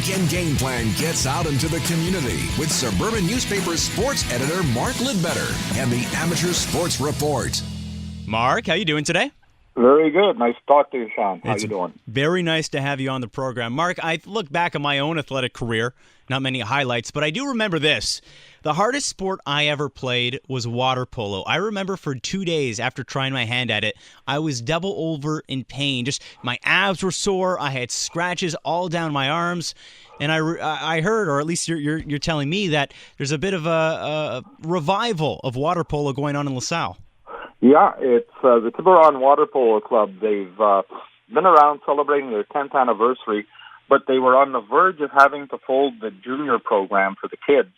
weekend game plan gets out into the community with Suburban Newspaper sports editor Mark Lidbetter and the Amateur Sports Report. Mark, how you doing today? Very good. Nice to talk to you, Sean. How you doing? Very nice to have you on the program. Mark, I look back on my own athletic career, not many highlights, but I do remember this. The hardest sport I ever played was water polo. I remember for 2 days after trying my hand at it, I was double over in pain. Just my abs were sore. I had scratches all down my arms. And I heard, or at least you're telling me, that there's a bit of a revival of water polo going on in LaSalle. Yeah, it's the Tiburon Water Polo Club. They've been around celebrating their 10th anniversary, but they were on the verge of having to fold the junior program for the kids.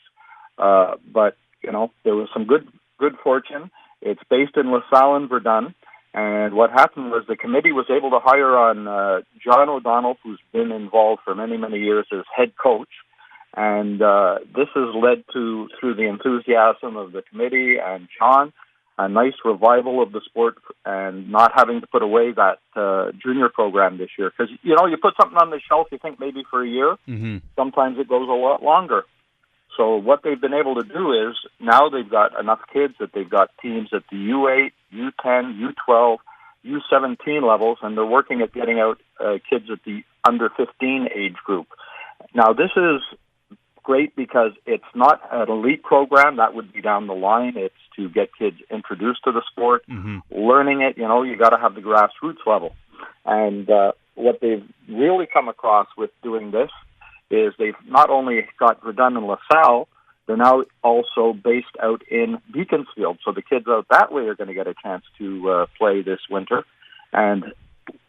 But, you know, there was some good fortune. It's based in LaSalle and Verdun. And what happened was the committee was able to hire on John O'Donnell, who's been involved for many, many years as head coach. And this has led to, through the enthusiasm of the committee and John, a nice revival of the sport and not having to put away that junior program this year. Because, you know, you put something on the shelf, you think maybe for a year. Mm-hmm. Sometimes it goes a lot longer. So what they've been able to do is now they've got enough kids that they've got teams at the U8, U10, U12, U17 levels, and they're working at getting out kids at the under 15 age group. Now, this is great because it's not an elite program. That would be down the line. It's to get kids introduced to the sport, learning it. You know, you got to have the grassroots level. And what they've really come across with doing this is they've not only got Verdun and LaSalle, they're now also based out in Beaconsfield. So the kids out that way are going to get a chance to play this winter. And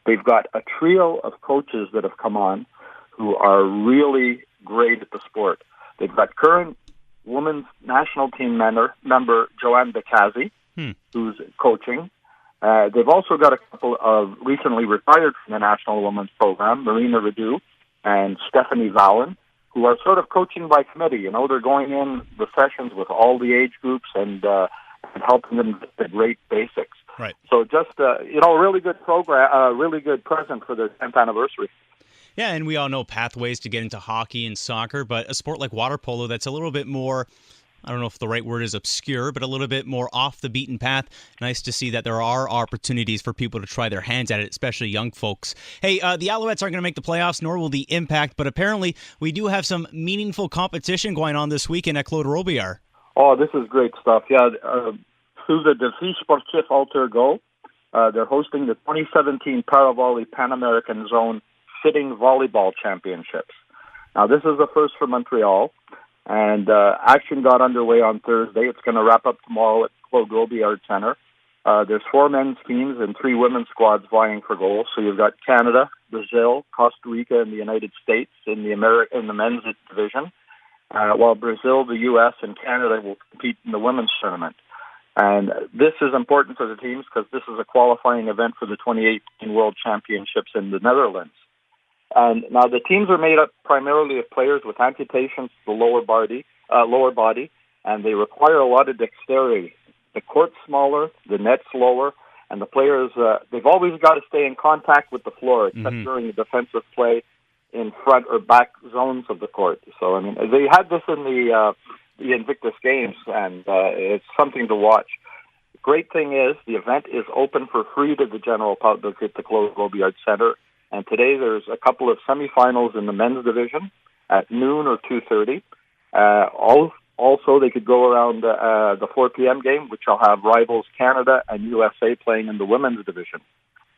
they've got a trio of coaches that have come on who are really great at the sport. They've got current women's national team member Joanne Bacazzi, who's coaching. They've also got a couple of recently retired from the National Women's Program, Marina Radu and Stephanie Vallon, who are sort of coaching by committee. You know, they're going in the sessions with all the age groups and helping them get the great basics. Right. So just, you know, a really good program, really good present for their 10th anniversary. Yeah, and we all know pathways to get into hockey and soccer, but a sport like water polo that's a little bit more, I don't know if the right word is obscure, but a little bit more off the beaten path. Nice to see that there are opportunities for people to try their hands at it, especially young folks. Hey, the Alouettes aren't going to make the playoffs, nor will the Impact, but apparently we do have some meaningful competition going on this weekend at Claude Robillard. Oh, this is great stuff. Yeah, through the Défi Sportif Alter Go, they're hosting the 2017 Paravolley Pan American Zone Sitting Volleyball Championships. Now, this is the first for Montreal. And action got underway on Thursday. It's going to wrap up tomorrow at Claude Robillard Center. There's 4 men's teams and 3 women's squads vying for gold. So you've got Canada, Brazil, Costa Rica, and the United States in the men's division, while Brazil, the U.S., and Canada will compete in the women's tournament. And this is important for the teams because this is a qualifying event for the 2018 World Championships in the Netherlands. And now the teams are made up primarily of players with amputations to the lower body, and they require a lot of dexterity. The court's smaller, the net's lower, and the players, they've always got to stay in contact with the floor, except during the defensive play in front or back zones of the court. So, I mean, they had this in the Invictus Games, and it's something to watch. The great thing is the event is open for free to the general public at the Claude Robillard Center. And today there's a couple of semifinals in the men's division at noon or 2:30. Also, they could go around the 4 p.m. game, which will have rivals Canada and USA playing in the women's division.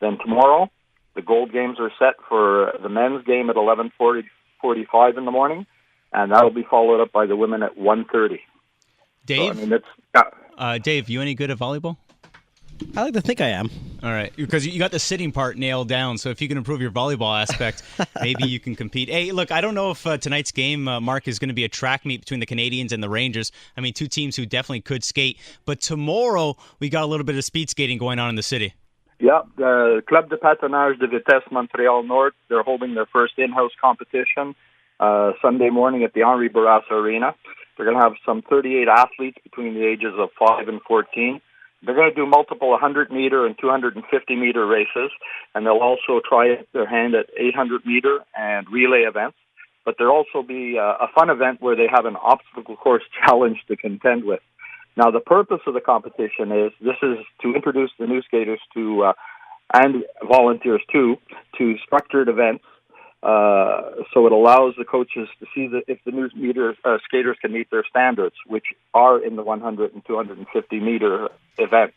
Then tomorrow, the gold games are set for the men's game at 11:45 in the morning, and that will be followed up by the women at 1:30. Dave? So, I mean, Dave, you any good at volleyball? I like to think I am. All right, because you got the sitting part nailed down, so if you can improve your volleyball aspect, maybe you can compete. Hey, look, I don't know if tonight's game, Mark, is going to be a track meet between the Canadians and the Rangers. I mean, 2 teams who definitely could skate. But tomorrow, we got a little bit of speed skating going on in the city. Yeah, the Club de Patinage de Vitesse Montréal Nord, they're holding their first in-house competition Sunday morning at the Henri Bourassa Arena. They're going to have some 38 athletes between the ages of 5 and 14. They're going to do multiple 100-meter and 250-meter races, and they'll also try their hand at 800-meter and relay events. but there'll also be a fun event where they have an obstacle course challenge to contend with. Now, the purpose of the competition is to introduce the new skaters to and volunteers too to structured events. So it allows the coaches to see if the new skaters can meet their standards, which are in the 100 and 250 meter event,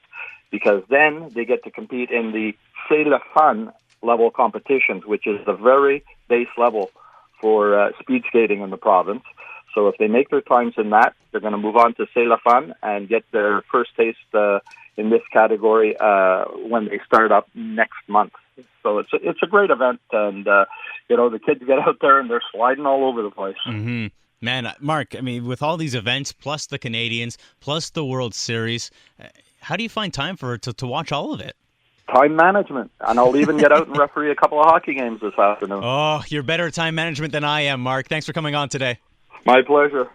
because then they get to compete in the C'est le Fun level competitions, which is the very base level for speed skating in the province. So if they make their times in that, they're going to move on to C'est le Fun and get their first taste in this category when they start up next month. So it's a great event, and the kids get out there and they're sliding all over the place. Mm-hmm. Man, Mark, I mean, with all these events, plus the Canadians, plus the World Series, how do you find time to watch all of it? Time management, and I'll even get out and referee a couple of hockey games this afternoon. Oh, you're better at time management than I am, Mark. Thanks for coming on today. My pleasure.